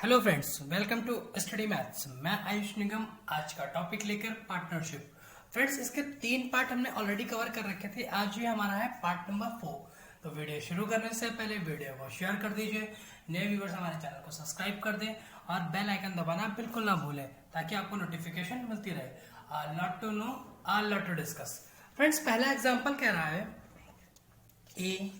Hello friends, welcome to study maths. मैं आयुष निगम आज का टॉपिक लेकर पार्टनरशिप। फ्रेंड्स, इसके 3 पार्ट हमने ऑलरेडी कवर कर रखे थे। आज ये हमारा है पार्ट नंबर 4। तो वीडियो शुरू करने से पहले वीडियो को शेयर कर दीजिए, नए व्यूअर्स हमारे चैनल को सब्सक्राइब कर दें और बेल आइकन दबाना बिल्कुल ना भूलें ताकि आपको नोटिफिकेशन मिलती रहे। Lot to know, lot to discuss. Friends, पहला एग्जाम्पल कह रहा है ए,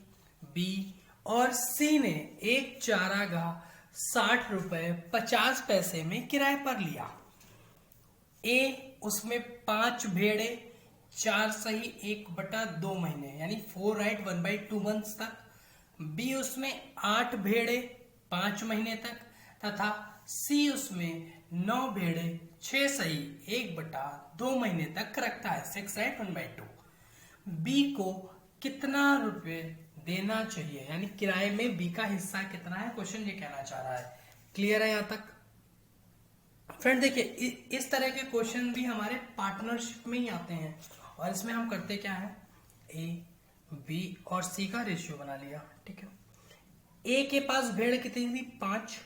बी और सी ने एक चारागाह 60 रुपए 50 पैसे में किराए पर लिया। ए उसमें 5 भेड़े 4 सही 1/2 महीने यानी 4 राइट 1/2 मंथ्स तक। बी उसमें 8 भेड़े 5 महीने तक तथा सी उसमें 9 भेड़े 6 सही 1/2 महीने तक रखता है। 6 राइट 1/2। बी को कितना रुपए देना चाहिए, यानी किराए में बी का हिस्सा कितना है, क्वेश्चन ये कहना चाह रहा है। क्लियर है यहां तक? फ्रेंड देखिए, इस तरह के क्वेश्चन भी हमारे पार्टनरशिप में ही आते हैं और इसमें हम करते क्या है, ए, बी और सी का रेशियो बना लिया। ठीक है, ए के पास भेड़ कितनी थी, 5।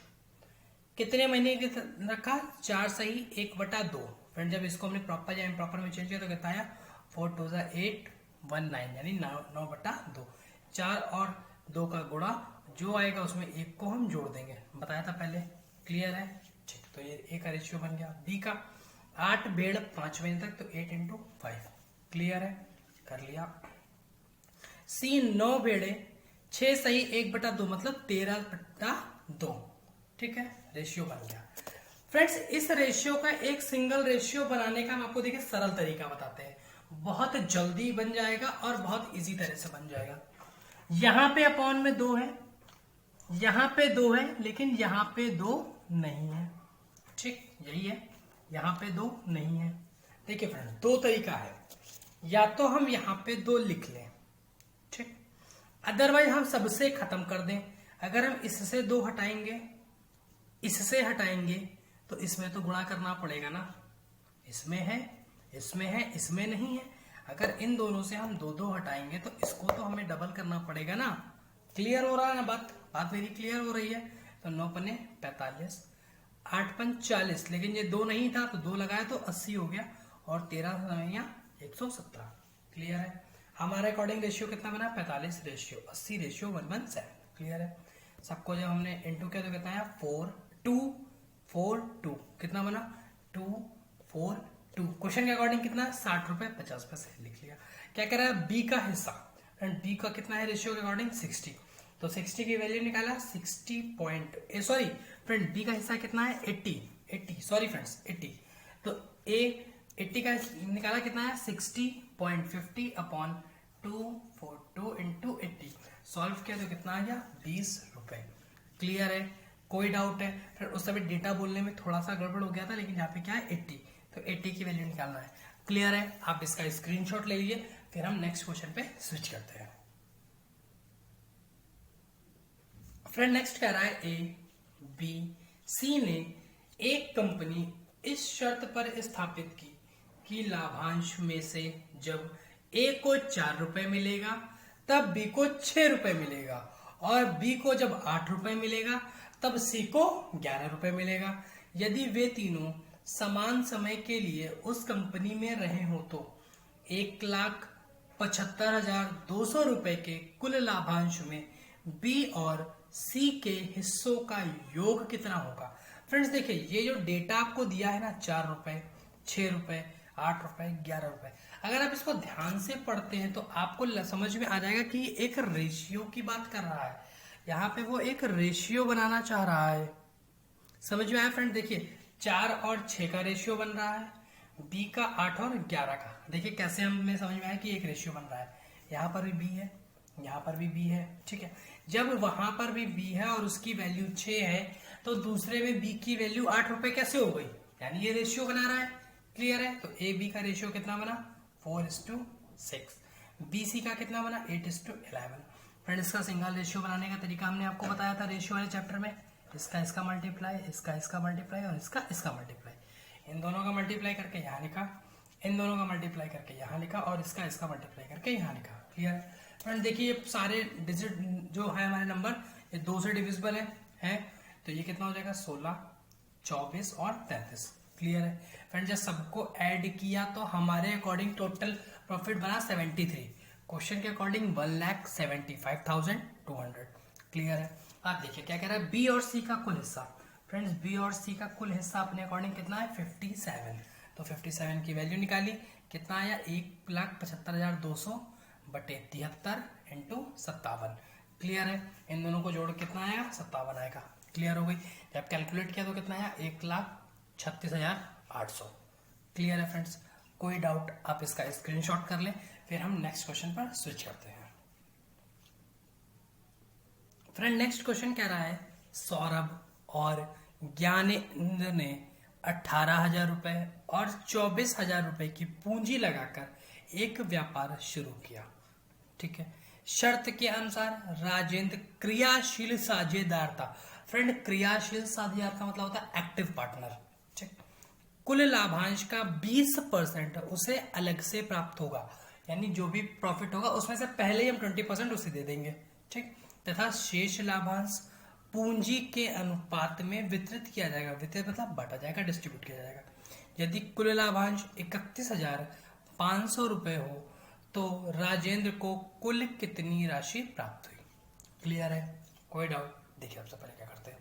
कितने महीने के रखा, 4 सही 1/2। फ्रेंड जब इसको हमने प्रॉपर या इम्प्रॉपर में चेंज किया तो कितना आया, 4 2 8 19 यानी 9/2। 4 और 2 का गुणा जो आएगा उसमें 1 को हम जोड़ देंगे, बताया था पहले। क्लियर है? ठीक, तो ये ए का रेशियो बन गया। बी का 8 भेड़ 5 महीने तक तो 8 × 5। क्लियर है? कर लिया। सी 9 भेड़े 6 सही 1/2 मतलब 13/2। ठीक है, रेशियो बन गया। फ्रेंड्स, इस रेशियो का एक सिंगल रेशियो बनाने का हम आपको देखिए सरल तरीका बताते हैं। बहुत जल्दी बन जाएगा और बहुत इजी तरह से बन जाएगा। यहां पे अपॉन में 2 है, यहां पे 2 है, लेकिन यहां पे 2 नहीं है। ठीक, यही है, यहां पे 2 नहीं है। देखिए फ्रेंड, 2 तरीका है। या तो हम यहां पे 2 लिख लें, ठीक, अदरवाइज हम सबसे खत्म कर दें। अगर हम इससे 2 हटाएंगे, इससे हटाएंगे तो इसमें तो गुणा करना पड़ेगा ना। इसमें है, इसमें है, इसमें नहीं है। अगर इन दोनों से हम 2 हटाएंगे तो इसको तो हमें डबल करना पड़ेगा ना। क्लियर हो रहा है ना बात मेरी क्लियर हो रही है? तो 9 पन्ने 45, 8 पन 40, लेकिन ये 2 नहीं था तो 2 लगाया तो 80 हो गया और 13 117। क्लियर है? हमारे अकॉर्डिंग रेशियो कितना बना, 45 रेशियो 80 रेशियो 1:7। क्लियर है? सबको जब हमने इंटू किया तो कितना है, 4 2 4 2, कितना बना, 2 4 2। क्वेश्चन के अकॉर्डिंग कितना, 60 रुपए 50 पैसे लिख लिया। क्या कह रहा है, बी का हिस्सा। एंड बी का कितना है रेशियो के अकॉर्डिंग, 60। तो 60 की वैल्यू निकाला 60 सॉरी फ्रेंड, बी का हिस्सा कितना है, 80 सॉरी फ्रेंड्स 80। तो ए 80 का निकाला कितना है, 60.50 अपॉन 242 × 80। सॉल्व किया तो कितना आ गया, 20 रुपए। क्लियर है? कोई डाउट है? फिर उस समय डेटा बोलने में थोड़ा सा गड़बड़ हो गया था, लेकिन यहाँ पे क्या है, 80। तो 80 की वैल्यू निकालना है। क्लियर है? आप इसका स्क्रीनशॉट ले लीजिए, फिर हम नेक्स्ट क्वेश्चन पे स्विच करते हैं। फ्रेंड नेक्स्ट कह रहा है, ए, बी, सी ने एक कंपनी इस शर्त पर स्थापित की कि लाभांश में से जब ए को 4 रुपए मिलेगा तब बी को 6 रुपए मिलेगा और बी को जब 8 रुपए मिलेगा तब सी को 11 रुपए मिलेगा। यदि वे तीनों समान समय के लिए उस कंपनी में रहे हो तो 1,75,200 रुपए के कुल लाभांश में बी और सी के हिस्सों का योग कितना होगा। फ्रेंड्स देखिए, ये जो डेटा आपको दिया है ना, 4 रुपए 6 रुपए 8 रुपए 11 रुपए, अगर आप इसको ध्यान से पढ़ते हैं तो आपको समझ में आ जाएगा कि एक रेशियो की बात कर रहा है। यहाँ पे वो एक रेशियो बनाना चाह रहा है। समझ में आया फ्रेंड? देखिए 4 और 6 का रेशियो बन रहा है, बी का 8 और 11 का। देखिए कैसे हमें समझ में आया कि एक रेशियो बन रहा है। यहाँ पर भी बी है, यहाँ पर भी बी है। ठीक है, जब वहां पर भी बी है और उसकी वैल्यू 6 है तो दूसरे में बी की वैल्यू 8 रुपए कैसे हो गई, यानी ये रेशियो बना रहा है। क्लियर है? तो ए बी का रेशियो कितना बना, 4:6। बी सी का कितना बना, 8:11। फ्रेंड इसका सिंगल रेशियो बनाने का तरीका हमने आपको बताया था रेशियो वाले चैप्टर में। इसका मल्टीप्लाई, इसका मल्टीप्लाई और इसका मल्टीप्लाई। इन दोनों का मल्टीप्लाई करके यहाँ लिखा, इन दोनों का मल्टीप्लाई करके यहाँ लिखा और इसका मल्टीप्लाई करके यहाँ लिखा। क्लियर? फ्रेंड देखिए, ये सारे डिजिट जो है हमारे नंबर, ये 2 से डिविजिबल है। तो ये कितना हो जाएगा 16, 24 और 33। क्लियर है फ्रेंड। जब सबको ऐड किया तो हमारे अकॉर्डिंग टोटल प्रॉफिट बना 73। क्वेश्चन के अकॉर्डिंग 1,75,200। क्लियर है। आप देखिए क्या कह रहा है, बी और सी का कुल हिस्सा। फ्रेंड्स बी और सी का कुल हिस्सा अपने अकॉर्डिंग कितना है 57। तो 57 की वैल्यू निकाली, कितना आया 1,75,200 बटे 73 इंटू 57। क्लियर है। इन दोनों को जोड़ कितना आया 57 आएगा। क्लियर हो गई। जब कैलकुलेट किया तो कितना आया 1,36,800। क्लियर है फ्रेंड्स। कोई डाउट आप इसका स्क्रीनशॉट कर लें, फिर हम नेक्स्ट क्वेश्चन पर स्विच करते हैं। फ्रेंड नेक्स्ट क्वेश्चन कह रहा है, सौरभ और ज्ञानेंद्र ने 18,000 रुपए और 24,000 रुपए की पूंजी लगाकर एक व्यापार शुरू किया। ठीक है। शर्त के अनुसार राजेंद्र क्रियाशील साझेदार था। फ्रेंड क्रियाशील साझेदार का मतलब होता है एक्टिव पार्टनर। ठीक। कुल लाभांश का 20% उसे अलग से प्राप्त होगा, यानी जो भी प्रॉफिट होगा उसमें से पहले ही हम 20% उसे दे देंगे। ठीक। तथा शेष लाभांश पूंजी के अनुपात में वितरित किया जाएगा। वितरित मतलब बांटा जाएगा, डिस्ट्रीब्यूट किया जाएगा। यदि कुल लाभांश 31,500 रुपए हो तो राजेंद्र को कुल कितनी राशि प्राप्त हुई। क्लियर है। कोई डाउट। देखिए सबसे पहले क्या करते हैं,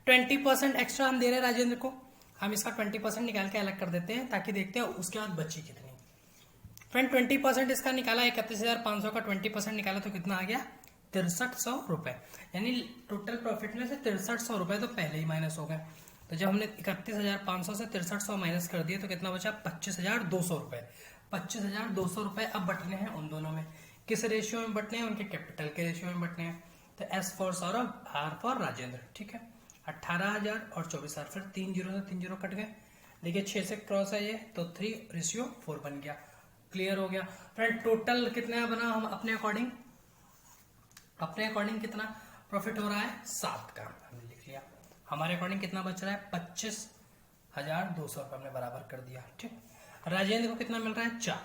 20% एक्स्ट्रा हम दे रहे हैं राजेंद्र को, हम इसका 20% निकाल के अलग कर देते हैं ताकि देखते हैं उसके बाद बची कितनी। फ्रेंड 20% इसका निकाला, 31,500 का 20% निकाला तो कितना आ गया 6300 रुपए। यानी टोटल प्रॉफिट में से 6300 रुपए तो पहले ही माइनस हो गए। तो जब हमने 31,500 से 6300 माइनस कर दिए तो कितना बचा 25,200 रुपए। 25,200 रुपए अब बटने हैं उन दोनों में। किस रेशियो में बटने हैं, उनके कैपिटल के रेशियो में बटने हैं। तो S for Saurabh, R for Rajendra. ठीक है। 18,000 और 24,000, फिर 3 जीरो से 3 जीरो कट गए। देखिए 6 से क्रॉस है ये, तो 3:4 बन गया। क्लियर हो गया। फ्रेंड टोटल कितना बना, हम अपने अकॉर्डिंग कितना प्रॉफिट हो रहा है 7 का हमने लिख लिया। हमारे अकॉर्डिंग कितना बच रहा है 25,200 रुपए हमने बराबर कर दिया। ठीक। राजेंद्र को कितना मिल रहा है 4।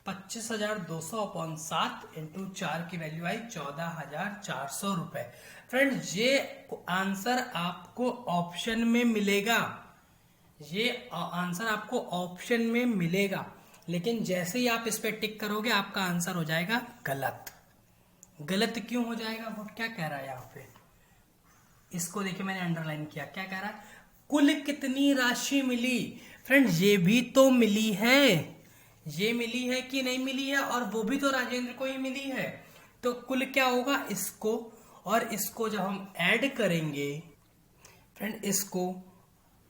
25,200 अपॉन 7 इंटू 4 की वैल्यू आई 14,400 रुपए। फ्रेंड ये आंसर आपको ऑप्शन में मिलेगा, ये आंसर आपको ऑप्शन में मिलेगा, लेकिन जैसे ही आप इस पे टिक करोगे आपका आंसर हो जाएगा गलत। गलत क्यों हो जाएगा, वो क्या कह रहा है यहाँ पे, इसको देखिए मैंने अंडरलाइन किया। क्या कह रहा है, कुल कितनी राशि मिली। फ्रेंड ये भी तो मिली है, ये मिली है कि नहीं मिली है, और वो भी तो राजेंद्र को ही मिली है। तो कुल क्या होगा, इसको और इसको जब हम ऐड करेंगे, फ्रेंड इसको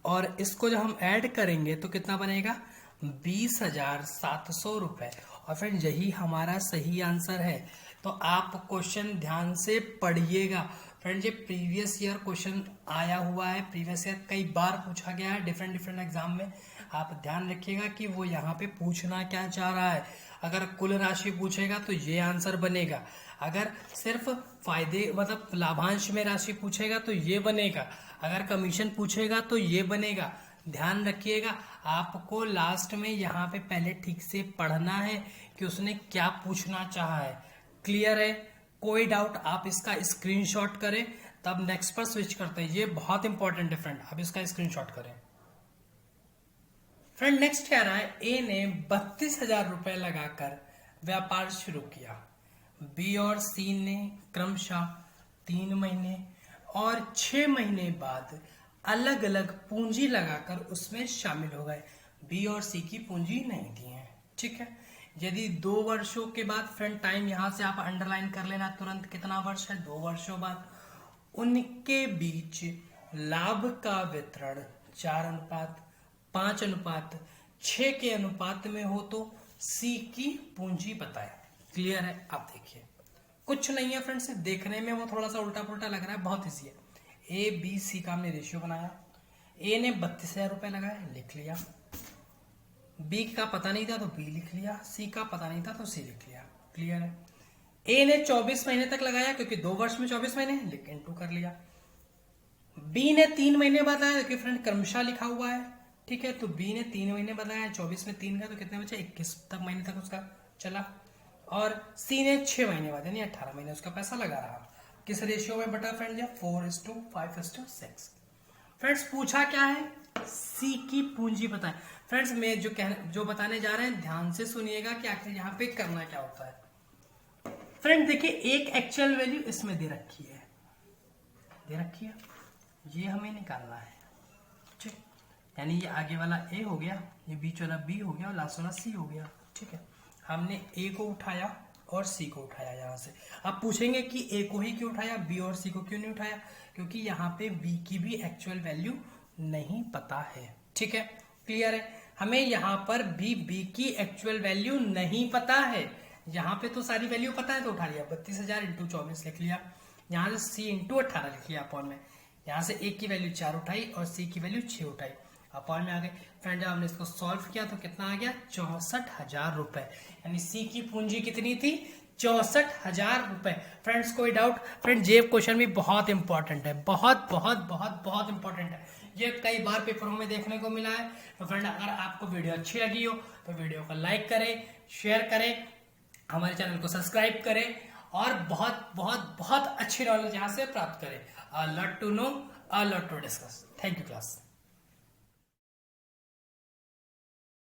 और इसको जब हम ऐड करेंगे तो कितना बनेगा 20,700 रुपए। और फ्रेंड यही हमारा सही आंसर है। तो आप क्वेश्चन ध्यान से पढ़िएगा। फ्रेंड ये प्रीवियस ईयर क्वेश्चन आया हुआ है, प्रीवियस ईयर कई बार पूछा गया है डिफरेंट एग्जाम में। आप ध्यान रखिएगा कि वो यहाँ पे पूछना क्या चाह रहा है। अगर कुल राशि पूछेगा तो ये आंसर बनेगा, अगर सिर्फ फायदे मतलब लाभांश में राशि पूछेगा तो ये बनेगा, अगर कमीशन पूछेगा तो ये बनेगा। ध्यान रखिएगा, आपको लास्ट में यहाँ पे पहले ठीक से पढ़ना है कि उसने क्या पूछना चाहा है। क्लियर है। कोई डाउट आप इसका स्क्रीनशॉट करें, तब नेक्स्ट पर स्विच करते हैं। ये बहुत इंपॉर्टेंट है फ्रेंड, आप इसका स्क्रीनशॉट करें। फ्रेंड नेक्स्ट कह रहा है, ए ने 32,000 रुपए लगाकर व्यापार शुरू किया। बी और सी ने क्रमशः 3 महीने और 6 महीने बाद अलग अलग पूंजी लगाकर उसमें शामिल हो गए। बी और सी की पूंजी नहीं दी है। ठीक है। यदि 2 वर्षों के बाद, फ्रेंड टाइम यहां से आप अंडरलाइन कर लेना तुरंत, कितना वर्ष है 2 वर्षों बाद, उनके बीच लाभ का वितरण 4:5:6 के अनुपात में हो तो सी की पूंजी बताए। क्लियर है। आप देखिए कुछ नहीं है फ्रेंड्स, देखने में वो थोड़ा सा उल्टा पुल्टा लग रहा है, बहुत इजी है। ए बी सी का हमने रेशियो बनाया। ए ने 32,000 रुपए लगाए, लिख लिया। बी का पता नहीं था तो बी लिख लिया, सी का पता नहीं था तो सी लिख लिया। क्लियर है। ए ने 24 महीने तक लगाया क्योंकि 2 वर्ष में 24 महीने, लिख इनटू कर लिया। बी ने 3 महीने बताया क्योंकि फ्रेंड क्रमशः लिखा हुआ है। ठीक है। तो बी ने 3 महीने बताया, 24 में 3 का तो कितने बचे 21 तक महीने तक उसका चला। और सी ने 6 महीने बाद यानी 18 महीने उसका पैसा लगा रहा। किस रेशियो में बटा फ्रेंड, 4:5:6। फ्रेंड्स पूछा क्या है, सी की पूंजी बताएं। फ्रेंड्स मैं जो बताने जा रहे हैं ध्यान से सुनिएगा कि आखिर यहाँ पे करना क्या होता है। फ्रेंड देखिए एक एक्चुअल वैल्यू इसमें दे रखी है, ये हमें निकालना है, ठीक। यानी ये आगे वाला ए हो गया, ये बीच वाला बी हो गया और लास्ट वाला सी हो गया, ठीक है। हमने ए को उठाया और सी को उठाया यहाँ से। अब पूछेंगे कि ए को ही क्यों उठाया, बी और सी को क्यों नहीं उठाया, क्योंकि यहाँ पे बी की भी एक्चुअल वैल्यू नहीं पता है, ठीक है। क्लियर है, हमें यहाँ पर भी बी की एक्चुअल वैल्यू नहीं पता है। यहाँ पे तो सारी वैल्यू पता है तो उठा लिया, 32,000 इंटू 24 लिख लिया, यहाँ से सी इंटू 18 लिख लिया अपॉन में, यहाँ से ए की वैल्यू 4 उठाई और सी की वैल्यू 6 उठाई, अपॉन में आ गए। फ्रेंड जब हमने इसको सॉल्व किया तो कितना आ गया, 64,000 रुपए। यानी सी की पूंजी कितनी थी, 64,000 रुपए। फ्रेंड्स कोई डाउट? फ्रेंड ये क्वेश्चन भी बहुत इंपॉर्टेंट है, बहुत बहुत बहुत बहुत इंपॉर्टेंट है, ये कई बार पेपरों में देखने को मिला है। तो फ्रेंड अगर आपको वीडियो अच्छी लगी हो तो वीडियो को लाइक करें, शेयर करें, हमारे चैनल को सब्सक्राइब करें और बहुत बहुत बहुत अच्छी नॉलेज यहाँ से प्राप्त करें। A lot to know, a lot to discuss. Thank you class.